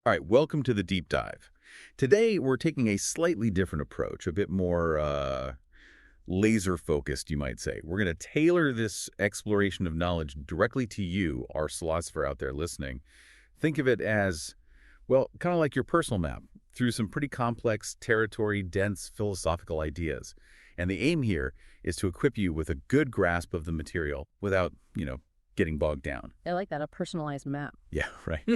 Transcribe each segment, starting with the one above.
All right, welcome to the deep dive. Today, we're taking a slightly different approach, a bit more laser focused, you might say. We're going to tailor this exploration of knowledge directly to you, our philosopher out there listening. Think of it as, well, kind of like your personal map, through some pretty complex, territory-dense philosophical ideas. And the aim here is to equip you with a good grasp of the material without, getting bogged down. I like that, a personalized map. Yeah, right.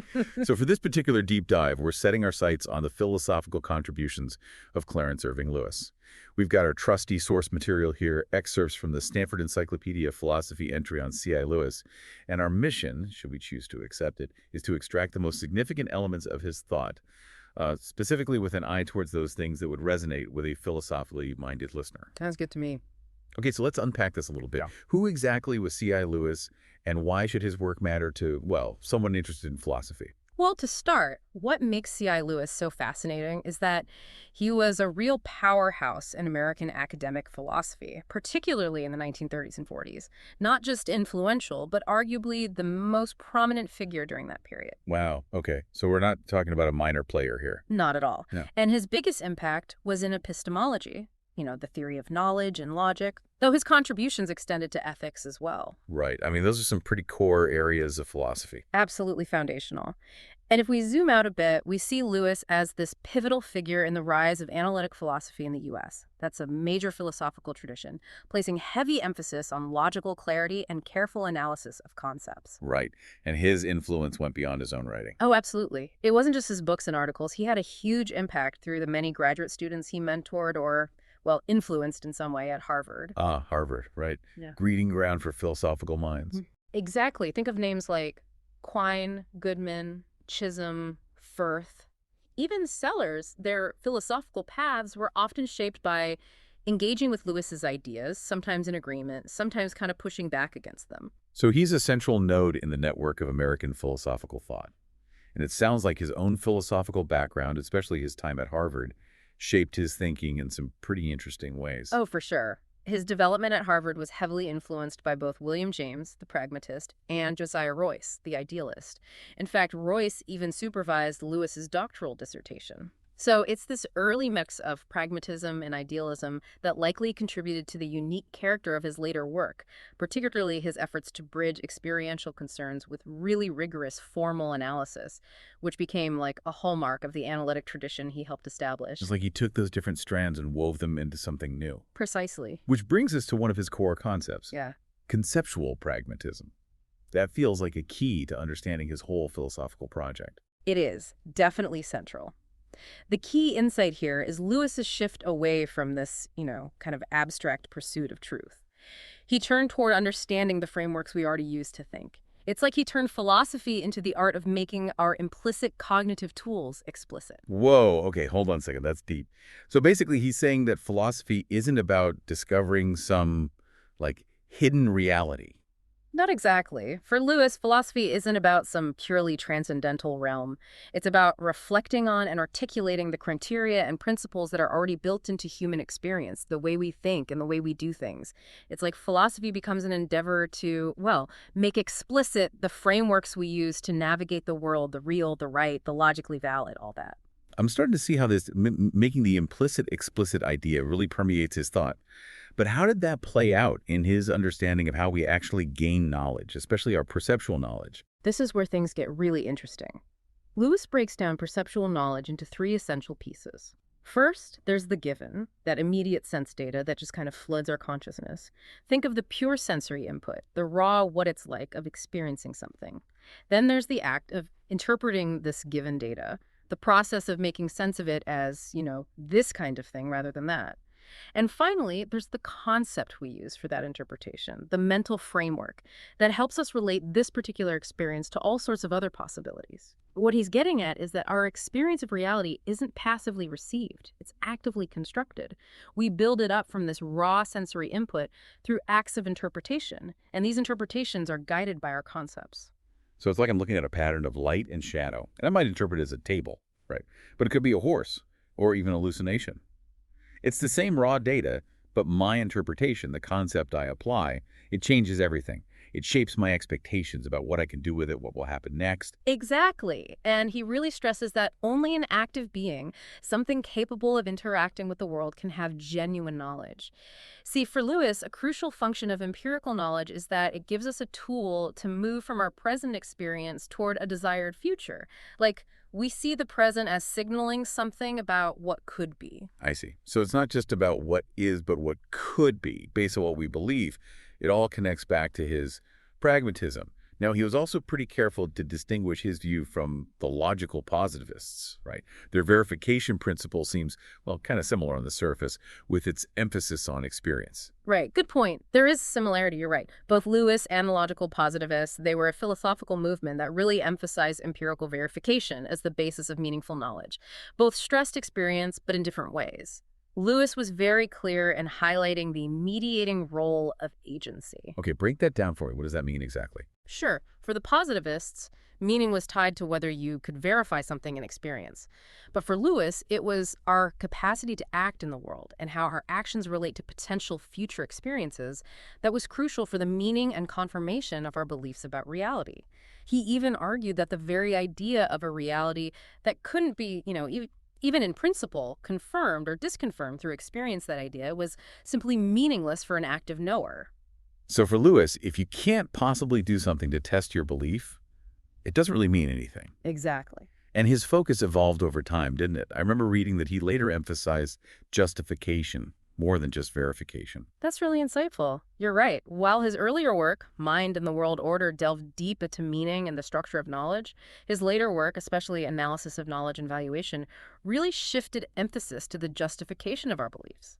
So for this particular deep dive, we're setting our sights on the philosophical contributions of Clarence Irving Lewis. We've got our trusty source material here, excerpts from the Stanford Encyclopedia of Philosophy entry on C.I. Lewis. And our mission, should we choose to accept it, is to extract the most significant elements of his thought, specifically with an eye towards those things that would resonate with a philosophically minded listener. Sounds good to me. Okay, so let's unpack this a little bit. Yeah. Who exactly was C.I. Lewis, and why should his work matter to, well, someone interested in philosophy? Well, to start, what makes C.I. Lewis so fascinating is that he was a real powerhouse in American academic philosophy, particularly in the 1930s and 40s. Not just influential, but arguably the most prominent figure during that period. Wow, okay. So we're not talking about a minor player here. Not at all. No. And his biggest impact was in epistemology, the theory of knowledge and logic, though his contributions extended to ethics as well. Right. I mean, those are some pretty core areas of philosophy. Absolutely foundational. And if we zoom out a bit, we see Lewis as this pivotal figure in the rise of analytic philosophy in the U.S. That's a major philosophical tradition, placing heavy emphasis on logical clarity and careful analysis of concepts. Right. And his influence went beyond his own writing. Oh, absolutely. It wasn't just his books and articles. He had a huge impact through the many graduate students he mentored or influenced in some way at Harvard. Ah, Harvard, right. Yeah. Breeding ground for philosophical minds. Exactly. Think of names like Quine, Goodman, Chisholm, Firth. Even Sellers, their philosophical paths were often shaped by engaging with Lewis's ideas, sometimes in agreement, sometimes kind of pushing back against them. So he's a central node in the network of American philosophical thought. And it sounds like his own philosophical background, especially his time at Harvard, shaped his thinking in some pretty interesting ways. Oh, for sure. His development at Harvard was heavily influenced by both William James, the pragmatist, and Josiah Royce, the idealist. In fact, Royce even supervised Lewis's doctoral dissertation. So it's this early mix of pragmatism and idealism that likely contributed to the unique character of his later work, particularly his efforts to bridge experiential concerns with really rigorous formal analysis, which became like a hallmark of the analytic tradition he helped establish. It's like he took those different strands and wove them into something new. Precisely. Which brings us to one of his core concepts. Yeah. Conceptual pragmatism. That feels like a key to understanding his whole philosophical project. It is definitely central. The key insight here is Lewis's shift away from this, kind of abstract pursuit of truth. He turned toward understanding the frameworks we already use to think. It's like he turned philosophy into the art of making our implicit cognitive tools explicit. Whoa, okay, hold on a second, that's deep. So basically he's saying that philosophy isn't about discovering some, hidden reality. Not exactly. For Lewis, philosophy isn't about some purely transcendental realm. It's about reflecting on and articulating the criteria and principles that are already built into human experience, the way we think and the way we do things. It's like philosophy becomes an endeavor to, make explicit the frameworks we use to navigate the world, the real, the right, the logically valid, all that. I'm starting to see how this making the implicit explicit idea really permeates his thought. But how did that play out in his understanding of how we actually gain knowledge, especially our perceptual knowledge? This is where things get really interesting. Lewis breaks down perceptual knowledge into three essential pieces. First, there's the given, that immediate sense data that just kind of floods our consciousness. Think of the pure sensory input, the raw what it's like of experiencing something. Then there's the act of interpreting this given data, the process of making sense of it as, this kind of thing rather than that. And finally, there's the concept we use for that interpretation, the mental framework that helps us relate this particular experience to all sorts of other possibilities. What he's getting at is that our experience of reality isn't passively received. It's actively constructed. We build it up from this raw sensory input through acts of interpretation, and these interpretations are guided by our concepts. So it's like I'm looking at a pattern of light and shadow, and I might interpret it as a table, right? But it could be a horse or even hallucination. It's the same raw data, but my interpretation, the concept I apply, it changes everything. It shapes my expectations about what I can do with it, what will happen next. Exactly. And he really stresses that only an active being, something capable of interacting with the world, can have genuine knowledge. See, for Lewis, a crucial function of empirical knowledge is that it gives us a tool to move from our present experience toward a desired future. Like, we see the present as signaling something about what could be. I see. So it's not just about what is, but what could be, based on what we believe. It all connects back to his pragmatism. Now, he was also pretty careful to distinguish his view from the logical positivists, right? Their verification principle seems, well, kind of similar on the surface, with its emphasis on experience. Right, good point. There is similarity, you're right. Both Lewis and the logical positivists, they were a philosophical movement that really emphasized empirical verification as the basis of meaningful knowledge. Both stressed experience, but in different ways. Lewis was very clear in highlighting the mediating role of agency. Okay, break that down for me. What does that mean exactly? Sure, for the positivists, meaning was tied to whether you could verify something in experience. But for Lewis, it was our capacity to act in the world and how our actions relate to potential future experiences that was crucial for the meaning and confirmation of our beliefs about reality. He even argued that the very idea of a reality that couldn't be, even in principle, confirmed or disconfirmed through experience, that idea was simply meaningless for an active knower. So for Lewis, if you can't possibly do something to test your belief, it doesn't really mean anything. Exactly. And his focus evolved over time, didn't it? I remember reading that he later emphasized justification more than just verification. That's really insightful. You're right. While his earlier work, Mind and the World Order, delved deep into meaning and the structure of knowledge, his later work, especially Analysis of Knowledge and Valuation, really shifted emphasis to the justification of our beliefs.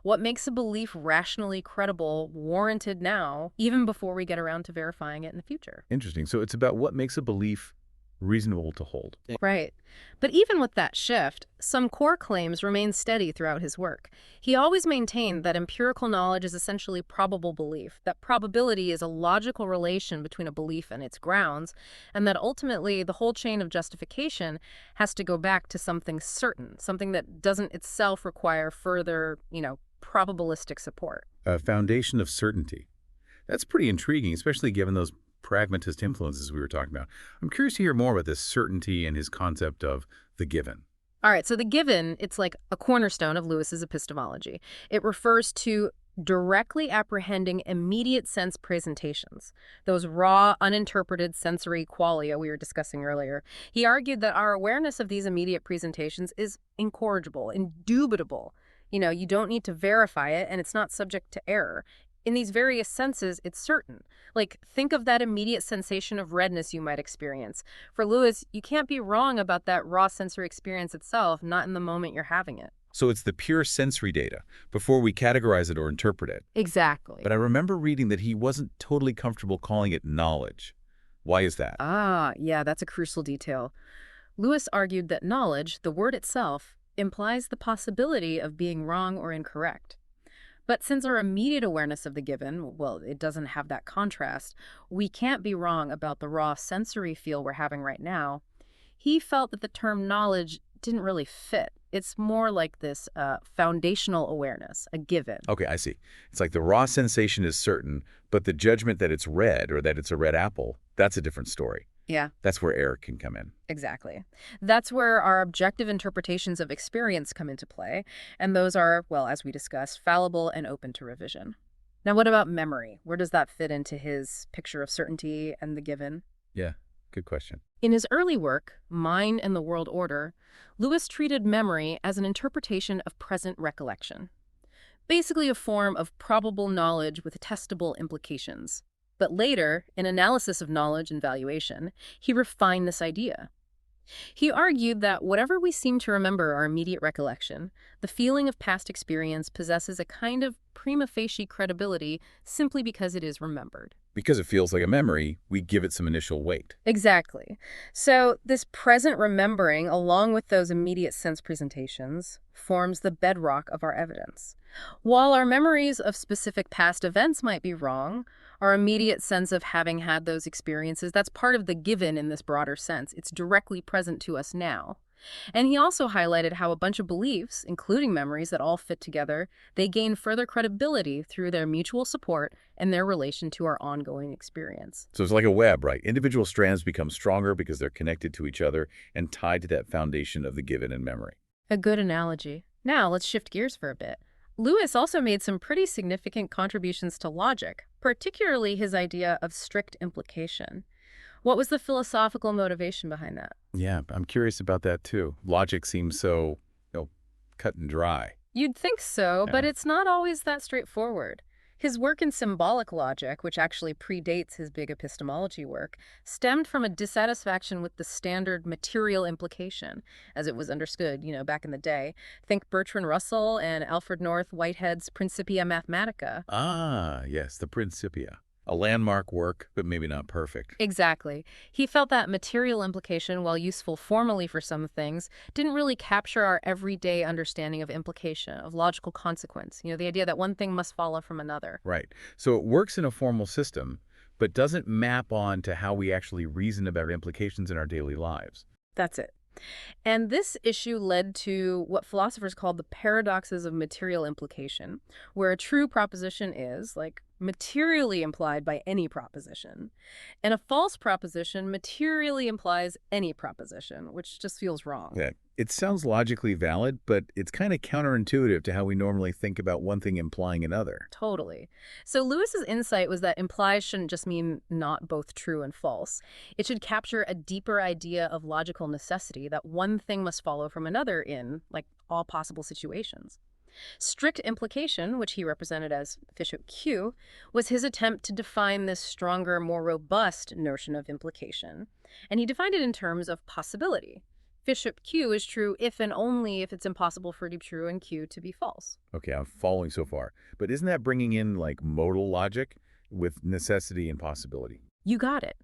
What makes a belief rationally credible, warranted now, even before we get around to verifying it in the future? Interesting. So it's about what makes a belief reasonable to hold. Right. But even with that shift, some core claims remain steady throughout his work. He always maintained that empirical knowledge is essentially probable belief, that probability is a logical relation between a belief and its grounds, and that ultimately the whole chain of justification has to go back to something certain, something that doesn't itself require further, probabilistic support. A foundation of certainty. That's pretty intriguing, especially given those pragmatist influences we were talking about. I'm curious to hear more about this certainty and his concept of the given. All right, so the given, it's like a cornerstone of Lewis's epistemology. It refers to directly apprehending immediate sense presentations, those raw, uninterpreted sensory qualia we were discussing earlier. He argued that our awareness of these immediate presentations is incorrigible, indubitable. You don't need to verify it, and it's not subject to error. In these various senses, it's certain. Like, think of that immediate sensation of redness you might experience. For Lewis, you can't be wrong about that raw sensory experience itself, not in the moment you're having it. So it's the pure sensory data before we categorize it or interpret it. Exactly. But I remember reading that he wasn't totally comfortable calling it knowledge. Why is that? Yeah, that's a crucial detail. Lewis argued that knowledge, the word itself, implies the possibility of being wrong or incorrect. But since our immediate awareness of the given, well, it doesn't have that contrast, we can't be wrong about the raw sensory feel we're having right now. He felt that the term knowledge didn't really fit. It's more like this foundational awareness, a given. Okay, I see. It's like the raw sensation is certain, but the judgment that it's red or that it's a red apple, that's a different story. Yeah. That's where error can come in. Exactly. That's where our objective interpretations of experience come into play, and those are, well, as we discussed, fallible and open to revision. Now, what about memory? Where does that fit into his picture of certainty and the given? Yeah, good question. In his early work, Mind and the World Order, Lewis treated memory as an interpretation of present recollection, basically a form of probable knowledge with testable implications. But later, in Analysis of Knowledge and Valuation, he refined this idea. He argued that whatever we seem to remember our immediate recollection, the feeling of past experience possesses a kind of prima facie credibility simply because it is remembered. Because it feels like a memory, we give it some initial weight. Exactly. So this present remembering, along with those immediate sense presentations, forms the bedrock of our evidence. While our memories of specific past events might be wrong, our immediate sense of having had those experiences, that's part of the given in this broader sense. It's directly present to us now. And he also highlighted how a bunch of beliefs, including memories that all fit together, they gain further credibility through their mutual support and their relation to our ongoing experience. So it's like a web, right? Individual strands become stronger because they're connected to each other and tied to that foundation of the given in memory. A good analogy. Now, let's shift gears for a bit. Lewis also made some pretty significant contributions to logic, particularly his idea of strict implication. What was the philosophical motivation behind that? Yeah, I'm curious about that too. Logic seems so, cut and dry. You'd think so, but Yeah. it's not always that straightforward. His work in symbolic logic, which actually predates his big epistemology work, stemmed from a dissatisfaction with the standard material implication, as it was understood, back in the day. Think Bertrand Russell and Alfred North Whitehead's Principia Mathematica. Ah, yes, the Principia. A landmark work, but maybe not perfect. Exactly. He felt that material implication, while useful formally for some things, didn't really capture our everyday understanding of implication, of logical consequence. The idea that one thing must follow from another. Right. So it works in a formal system, but doesn't map on to how we actually reason about implications in our daily lives. That's it. And this issue led to what philosophers called the paradoxes of material implication, where a true proposition is, like, materially implied by any proposition, and a false proposition materially implies any proposition, which just feels wrong. Yeah. It sounds logically valid, but it's kind of counterintuitive to how we normally think about one thing implying another. Totally. So Lewis's insight was that implies shouldn't just mean not both true and false. It should capture a deeper idea of logical necessity, that one thing must follow from another in, like, all possible situations. Strict implication, which he represented as Bishop Q, was his attempt to define this stronger, more robust notion of implication. And he defined it in terms of possibility. Bishop Q is true if and only if it's impossible for it to be true and Q to be false. Okay, I'm following so far. But isn't that bringing in like modal logic with necessity and possibility? You got it.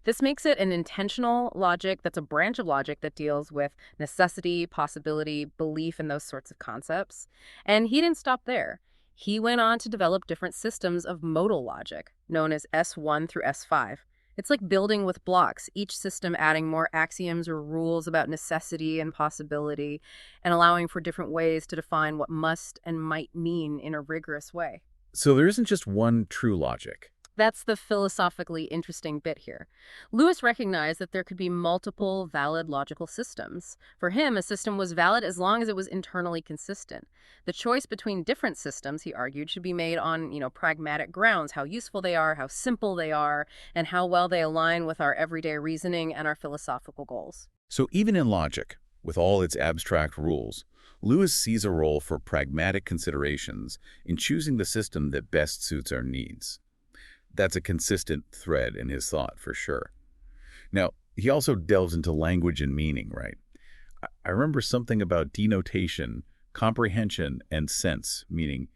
This makes it an intentional logic that's a branch of logic that deals with necessity, possibility, belief, and those sorts of concepts. And he didn't stop there. He went on to develop different systems of modal logic, known as S1 through S5. It's like building with blocks, each system adding more axioms or rules about necessity and possibility, and allowing for different ways to define what must and might mean in a rigorous way. So there isn't just one true logic. That's the philosophically interesting bit here. Lewis recognized that there could be multiple valid logical systems. For him, a system was valid as long as it was internally consistent. The choice between different systems, he argued, should be made on, pragmatic grounds, how useful they are, how simple they are, and how well they align with our everyday reasoning and our philosophical goals. So even in logic, with all its abstract rules, Lewis sees a role for pragmatic considerations in choosing the system that best suits our needs. That's a consistent thread in his thought, for sure. Now, he also delves into language and meaning, right? I remember something about denotation, comprehension, and sense, meaning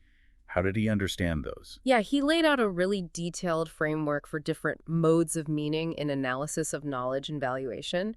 how did he understand those? Yeah, he laid out a really detailed framework for different modes of meaning in analysis of knowledge and valuation.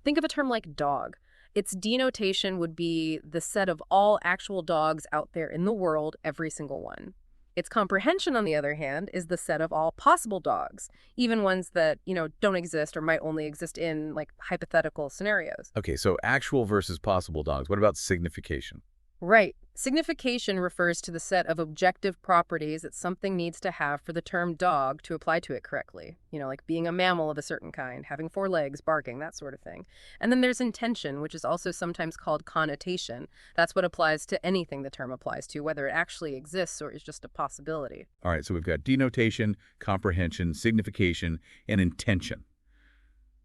Think of a term like dog. Its denotation would be the set of all actual dogs out there in the world, every single one. Its comprehension, on the other hand, is the set of all possible dogs, even ones that, don't exist or might only exist in, like, hypothetical scenarios. Okay, so actual versus possible dogs. What about signification? Right. Signification refers to the set of objective properties that something needs to have for the term dog to apply to it correctly. Like being a mammal of a certain kind, having 4 legs, barking, that sort of thing. And then there's intension, which is also sometimes called connotation. That's what applies to anything the term applies to, whether it actually exists or is just a possibility. All right, so we've got denotation, comprehension, signification, and intention.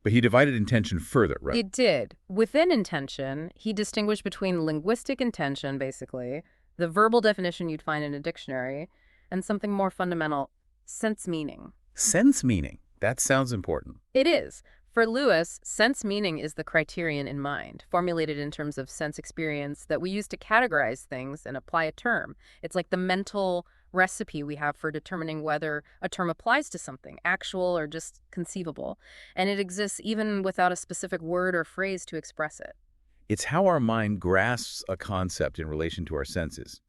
But he divided intention further, right? He did. Within intention, he distinguished between linguistic intention, basically, the verbal definition you'd find in a dictionary, and something more fundamental, sense meaning. Sense meaning. That sounds important. It is. For Lewis, sense meaning is the criterion in mind, formulated in terms of sense experience that we use to categorize things and apply a term. It's like the mental recipe we have for determining whether a term applies to something, actual or just conceivable. And it exists even without a specific word or phrase to express it. It's how our mind grasps a concept in relation to our senses.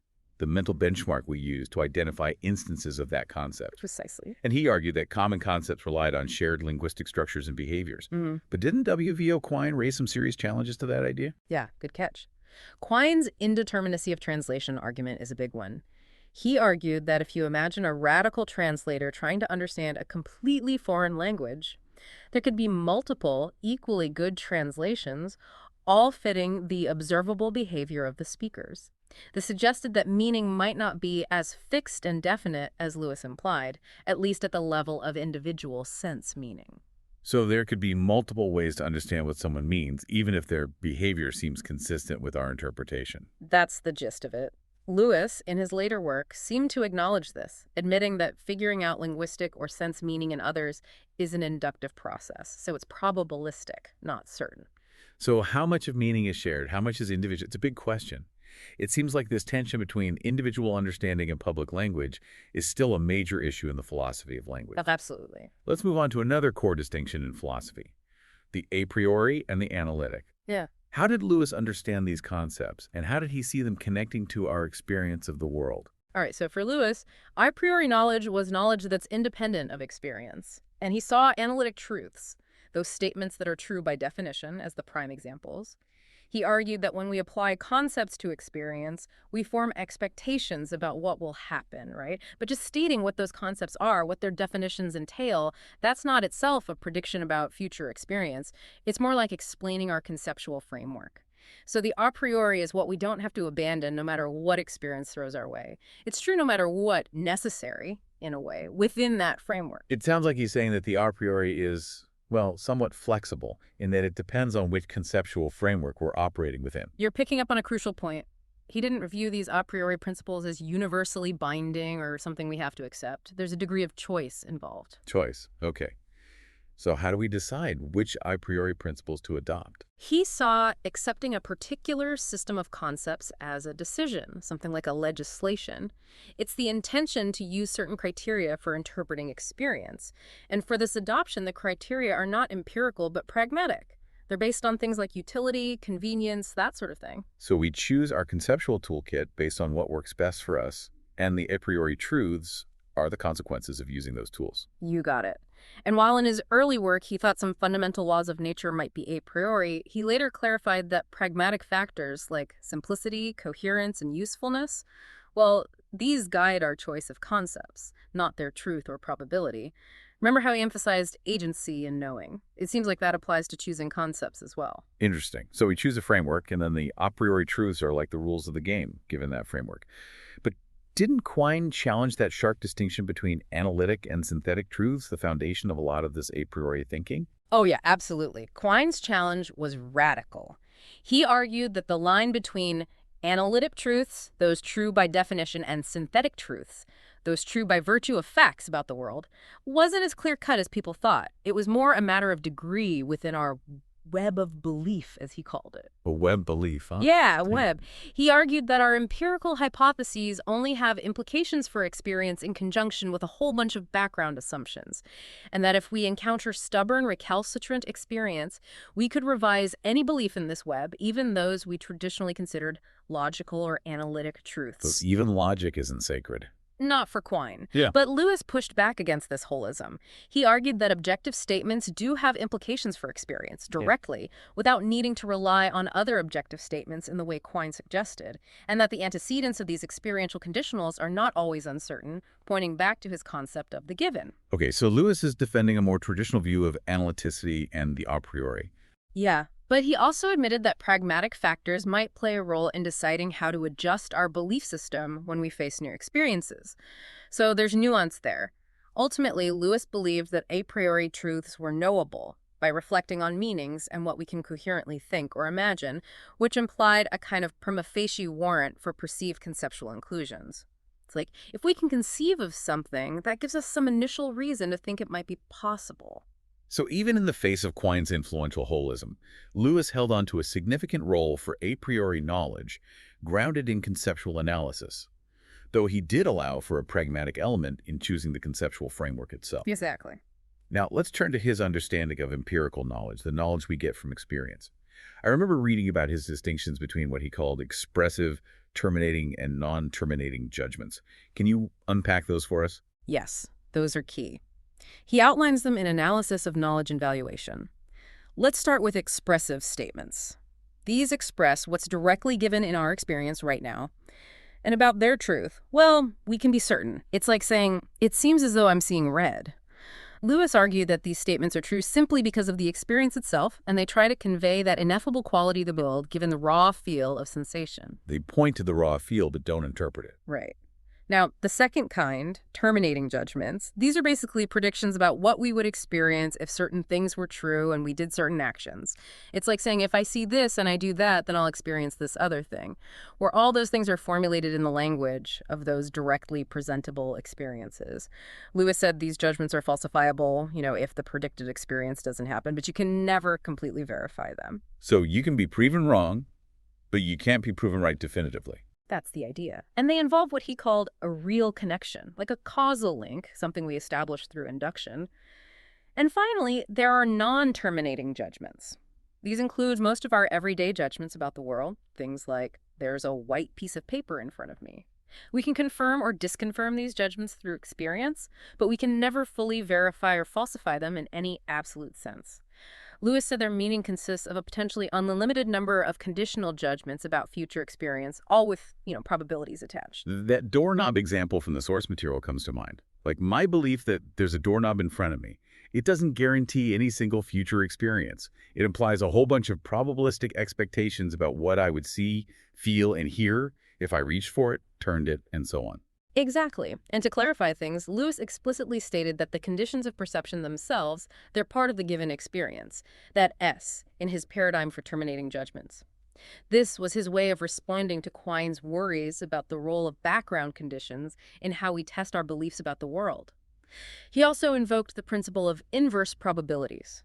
the mental benchmark we use to identify instances of that concept. Precisely. And he argued that common concepts relied on shared linguistic structures and behaviors. Mm. But didn't W.V.O. Quine raise some serious challenges to that idea? Yeah, good catch. Quine's indeterminacy of translation argument is a big one. He argued that if you imagine a radical translator trying to understand a completely foreign language, there could be multiple, equally good translations, all fitting the observable behavior of the speakers. This suggested that meaning might not be as fixed and definite as Lewis implied, at least at the level of individual sense meaning. So there could be multiple ways to understand what someone means, even if their behavior seems consistent with our interpretation. That's the gist of it. Lewis, in his later work, seemed to acknowledge this, admitting that figuring out linguistic or sense meaning in others is an inductive process, so it's probabilistic, not certain. So how much of meaning is shared? How much is individual? It's a big question. It seems like this tension between individual understanding and public language is still a major issue in the philosophy of language. Absolutely. Let's move on to another core distinction in philosophy, the a priori and the analytic. Yeah. How did Lewis understand these concepts, and how did he see them connecting to our experience of the world? All right, so for Lewis, a priori knowledge was knowledge that's independent of experience. And he saw analytic truths, those statements that are true by definition, as the prime examples. He argued that when we apply concepts to experience, we form expectations about what will happen, right? But just stating what those concepts are, what their definitions entail, that's not itself a prediction about future experience. It's more like explaining our conceptual framework. So the a priori is what we don't have to abandon no matter what experience throws our way. It's true no matter what necessary, in a way, within that framework. It sounds like he's saying that the a priori is, well, somewhat flexible in that it depends on which conceptual framework we're operating within. You're picking up on a crucial point. He didn't view these a priori principles as universally binding or something we have to accept. There's a degree of choice involved. Choice. Okay. So how do we decide which a priori principles to adopt? He saw accepting a particular system of concepts as a decision, something like a legislation. It's the intention to use certain criteria for interpreting experience. And for this adoption, the criteria are not empirical but pragmatic. They're based on things like utility, convenience, that sort of thing. So we choose our conceptual toolkit based on what works best for us, and the a priori truths are the consequences of using those tools. You got it. And while in his early work he thought some fundamental laws of nature might be a priori, he later clarified that pragmatic factors like simplicity, coherence, and usefulness, well, these guide our choice of concepts, not their truth or probability. Remember how he emphasized agency and knowing? It seems like that applies to choosing concepts as well. Interesting. So we choose a framework, and then the a priori truths are like the rules of the game, given that framework. But didn't Quine challenge that sharp distinction between analytic and synthetic truths, the foundation of a lot of this a priori thinking? Oh yeah, absolutely. Quine's challenge was radical. He argued that the line between analytic truths, those true by definition, and synthetic truths, those true by virtue of facts about the world, wasn't as clear-cut as people thought. It was more a matter of degree within our web of belief, as he called it. A web belief, huh? Yeah, web. He argued that our empirical hypotheses only have implications for experience in conjunction with a whole bunch of background assumptions, and that if we encounter stubborn, recalcitrant experience, we could revise any belief in this web, even those we traditionally considered logical or analytic truths. So even logic isn't sacred. Not for Quine. Yeah. But Lewis pushed back against this holism. He argued that objective statements do have implications for experience directly, without needing to rely on other objective statements in the way Quine suggested, and that the antecedents of these experiential conditionals are not always uncertain, pointing back to his concept of the given. Okay, so Lewis is defending a more traditional view of analyticity and the a priori. Yeah. But he also admitted that pragmatic factors might play a role in deciding how to adjust our belief system when we face new experiences. So there's nuance there. Ultimately, Lewis believed that a priori truths were knowable by reflecting on meanings and what we can coherently think or imagine, which implied a kind of prima facie warrant for perceived conceptual inclusions. It's like, if we can conceive of something, that gives us some initial reason to think it might be possible. So even in the face of Quine's influential holism, Lewis held on to a significant role for a priori knowledge grounded in conceptual analysis, though he did allow for a pragmatic element in choosing the conceptual framework itself. Exactly. Now, let's turn to his understanding of empirical knowledge, the knowledge we get from experience. I remember reading about his distinctions between what he called expressive, terminating and non-terminating judgments. Can you unpack those for us? Yes, those are key. He outlines them in Analysis of Knowledge and Valuation. Let's start with expressive statements. These express what's directly given in our experience right now. And about their truth, well, we can be certain. It's like saying, it seems as though I'm seeing red. Lewis argued that these statements are true simply because of the experience itself, and they try to convey that ineffable quality of the world given the raw feel of sensation. They point to the raw feel but don't interpret it. Right. Now, the second kind, terminating judgments, these are basically predictions about what we would experience if certain things were true and we did certain actions. It's like saying, if I see this and I do that, then I'll experience this other thing, where all those things are formulated in the language of those directly presentable experiences. Lewis said these judgments are falsifiable, if the predicted experience doesn't happen, but you can never completely verify them. So you can be proven wrong, but you can't be proven right definitively. That's the idea. And they involve what he called a real connection, like a causal link, something we established through induction. And finally, there are non-terminating judgments. These include most of our everyday judgments about the world, things like, there's a white piece of paper in front of me. We can confirm or disconfirm these judgments through experience, but we can never fully verify or falsify them in any absolute sense. Lewis said their meaning consists of a potentially unlimited number of conditional judgments about future experience, all with, probabilities attached. That doorknob example from the source material comes to mind. Like my belief that there's a doorknob in front of me. It doesn't guarantee any single future experience. It implies a whole bunch of probabilistic expectations about what I would see, feel, and hear if I reached for it, turned it, and so on. Exactly. And to clarify things, Lewis explicitly stated that the conditions of perception themselves, they're part of the given experience, that S, in his paradigm for terminating judgments. This was his way of responding to Quine's worries about the role of background conditions in how we test our beliefs about the world. He also invoked the principle of inverse probabilities.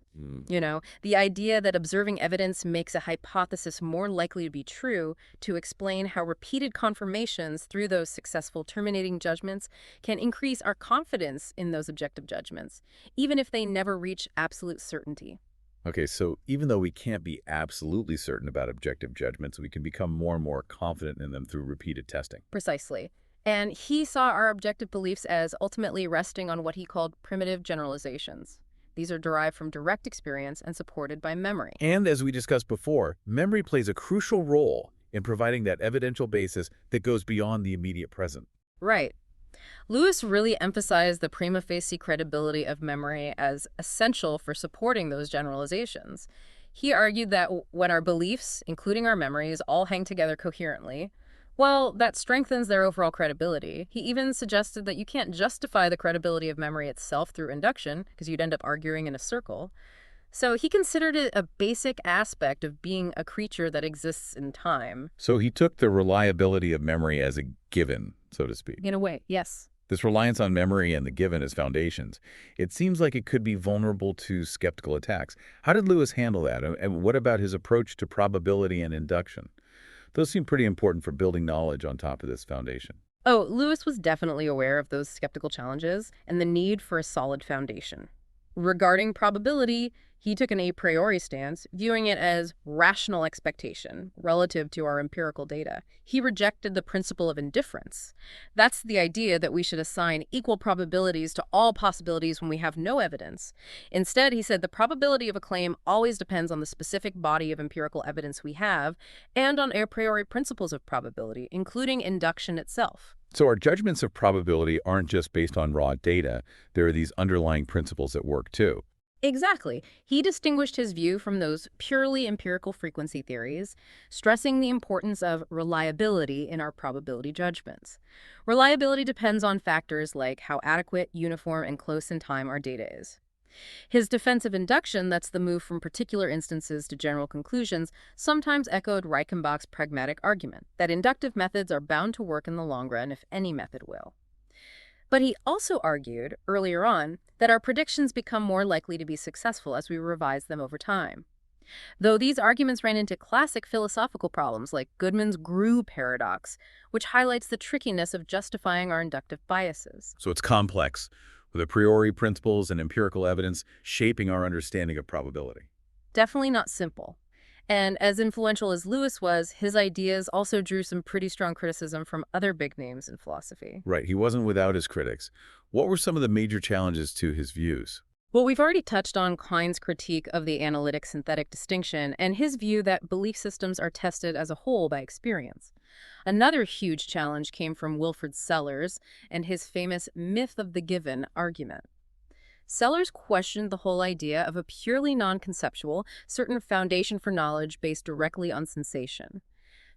The idea that observing evidence makes a hypothesis more likely to be true to explain how repeated confirmations through those successful terminating judgments can increase our confidence in those objective judgments, even if they never reach absolute certainty. Okay, so even though we can't be absolutely certain about objective judgments, we can become more and more confident in them through repeated testing. Precisely. And he saw our objective beliefs as ultimately resting on what he called primitive generalizations. These are derived from direct experience and supported by memory. And as we discussed before, memory plays a crucial role in providing that evidential basis that goes beyond the immediate present. Right. Lewis really emphasized the prima facie credibility of memory as essential for supporting those generalizations. He argued that when our beliefs, including our memories, all hang together coherently, well, that strengthens their overall credibility. He even suggested that you can't justify the credibility of memory itself through induction, because you'd end up arguing in a circle. So he considered it a basic aspect of being a creature that exists in time. So he took the reliability of memory as a given, so to speak. In a way, yes. This reliance on memory and the given as foundations, it seems like it could be vulnerable to skeptical attacks. How did Lewis handle that? And what about his approach to probability and induction? Those seem pretty important for building knowledge on top of this foundation. Oh, Lewis was definitely aware of those skeptical challenges and the need for a solid foundation. Regarding probability, he took an a priori stance, viewing it as rational expectation relative to our empirical data. He rejected the principle of indifference. That's the idea that we should assign equal probabilities to all possibilities when we have no evidence. Instead, he said the probability of a claim always depends on the specific body of empirical evidence we have and on a priori principles of probability, including induction itself. So our judgments of probability aren't just based on raw data. There are these underlying principles at work too. Exactly. He distinguished his view from those purely empirical frequency theories, stressing the importance of reliability in our probability judgments. Reliability depends on factors like how adequate, uniform, and close in time our data is. His defense of induction, that's the move from particular instances to general conclusions, sometimes echoed Reichenbach's pragmatic argument that inductive methods are bound to work in the long run if any method will. But he also argued, earlier on, that our predictions become more likely to be successful as we revise them over time. Though these arguments ran into classic philosophical problems like Goodman's GRU paradox, which highlights the trickiness of justifying our inductive biases. So it's complex, with a priori principles and empirical evidence shaping our understanding of probability. Definitely not simple. And as influential as Lewis was, his ideas also drew some pretty strong criticism from other big names in philosophy. Right, he wasn't without his critics. What were some of the major challenges to his views? Well, we've already touched on Klein's critique of the analytic-synthetic distinction and his view that belief systems are tested as a whole by experience. Another huge challenge came from Wilfrid Sellars and his famous myth of the given argument. Sellars questioned the whole idea of a purely non-conceptual, certain foundation for knowledge based directly on sensation.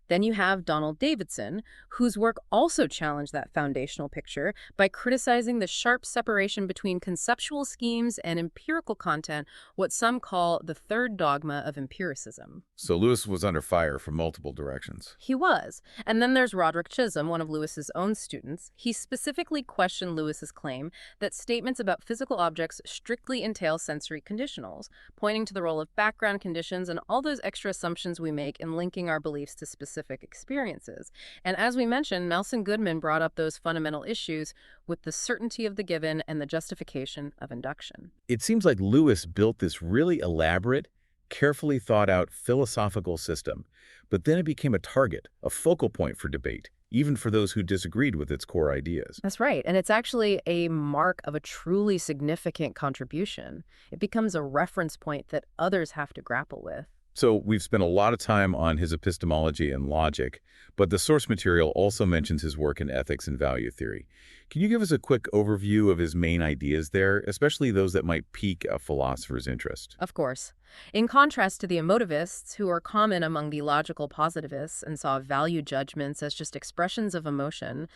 Then you have Donald Davidson, whose work also challenged that foundational picture by criticizing the sharp separation between conceptual schemes and empirical content, what some call the third dogma of empiricism. So Lewis was under fire from multiple directions. He was. And then there's Roderick Chisholm, one of Lewis's own students. He specifically questioned Lewis's claim that statements about physical objects strictly entail sensory conditionals, pointing to the role of background conditions and all those extra assumptions we make in linking our beliefs to specific experiences. And as we mentioned, Nelson Goodman brought up those fundamental issues with the certainty of the given and the justification of induction. It seems like Lewis built this really elaborate, carefully thought out philosophical system, but then it became a target, a focal point for debate, even for those who disagreed with its core ideas. That's right. And it's actually a mark of a truly significant contribution. It becomes a reference point that others have to grapple with. So we've spent a lot of time on his epistemology and logic, but the source material also mentions his work in ethics and value theory. Can you give us a quick overview of his main ideas there, especially those that might pique a philosopher's interest? Of course. In contrast to the emotivists, who are common among the logical positivists and saw value judgments as just expressions of emotion,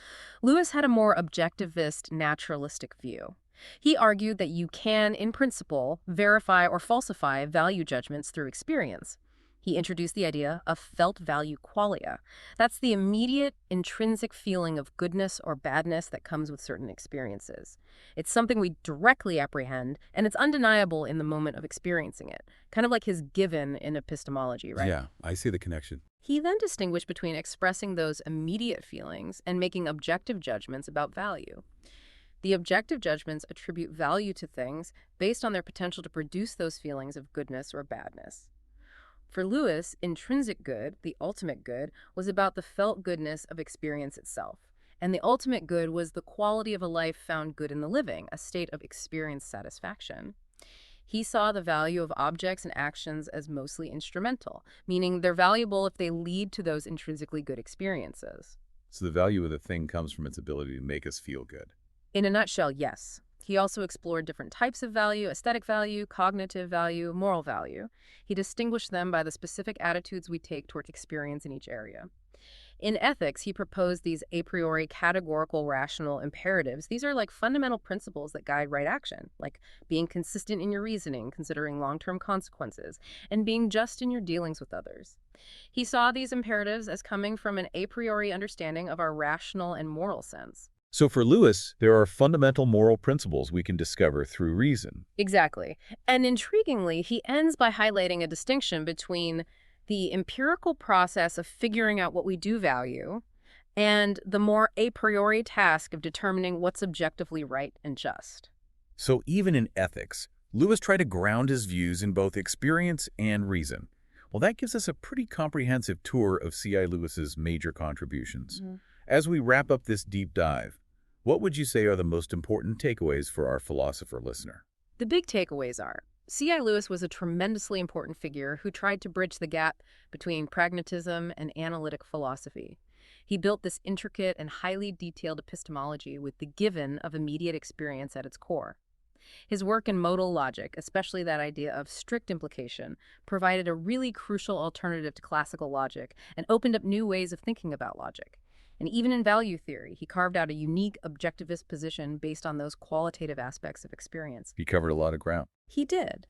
Lewis had a more objectivist, naturalistic view. He argued that you can, in principle, verify or falsify value judgments through experience. He introduced the idea of felt value qualia. That's the immediate, intrinsic feeling of goodness or badness that comes with certain experiences. It's something we directly apprehend, and it's undeniable in the moment of experiencing it, kind of like his given in epistemology, right? Yeah, I see the connection. He then distinguished between expressing those immediate feelings and making objective judgments about value. The objective judgments attribute value to things based on their potential to produce those feelings of goodness or badness. For Lewis, intrinsic good, the ultimate good, was about the felt goodness of experience itself. And the ultimate good was the quality of a life found good in the living, a state of experience satisfaction. He saw the value of objects and actions as mostly instrumental, meaning they're valuable if they lead to those intrinsically good experiences. So the value of the thing comes from its ability to make us feel good. In a nutshell, yes. He also explored different types of value: aesthetic value, cognitive value, moral value. He distinguished them by the specific attitudes we take toward experience in each area. In ethics, he proposed these a priori categorical rational imperatives. These are like fundamental principles that guide right action, like being consistent in your reasoning, considering long-term consequences, and being just in your dealings with others. He saw these imperatives as coming from an a priori understanding of our rational and moral sense. So for Lewis, there are fundamental moral principles we can discover through reason. Exactly. And intriguingly, he ends by highlighting a distinction between the empirical process of figuring out what we do value and the more a priori task of determining what's objectively right and just. So even in ethics, Lewis tried to ground his views in both experience and reason. Well, that gives us a pretty comprehensive tour of C.I. Lewis's major contributions. As we wrap up this deep dive, what would you say are the most important takeaways for our philosopher listener? The big takeaways are: C.I. Lewis was a tremendously important figure who tried to bridge the gap between pragmatism and analytic philosophy. He built this intricate and highly detailed epistemology with the given of immediate experience at its core. His work in modal logic, especially that idea of strict implication, provided a really crucial alternative to classical logic and opened up new ways of thinking about logic. And even in value theory, he carved out a unique objectivist position based on those qualitative aspects of experience. He covered a lot of ground. He did.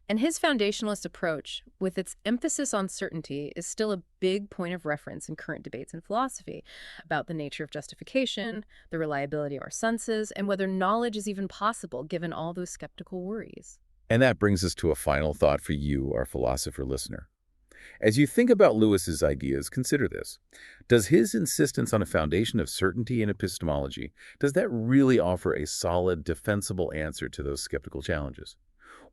And his foundationalist approach, with its emphasis on certainty, is still a big point of reference in current debates in philosophy about the nature of justification, the reliability of our senses, and whether knowledge is even possible given all those skeptical worries. And that brings us to a final thought for you, our philosopher listener. As you think about Lewis's ideas, consider this. Does his insistence on a foundation of certainty in epistemology, does that really offer a solid, defensible answer to those skeptical challenges?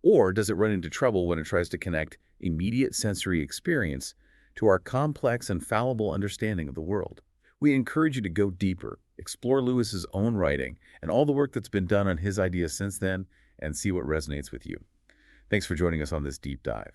Or does it run into trouble when it tries to connect immediate sensory experience to our complex and fallible understanding of the world? We encourage you to go deeper, explore Lewis's own writing and all the work that's been done on his ideas since then, and see what resonates with you. Thanks for joining us on this deep dive.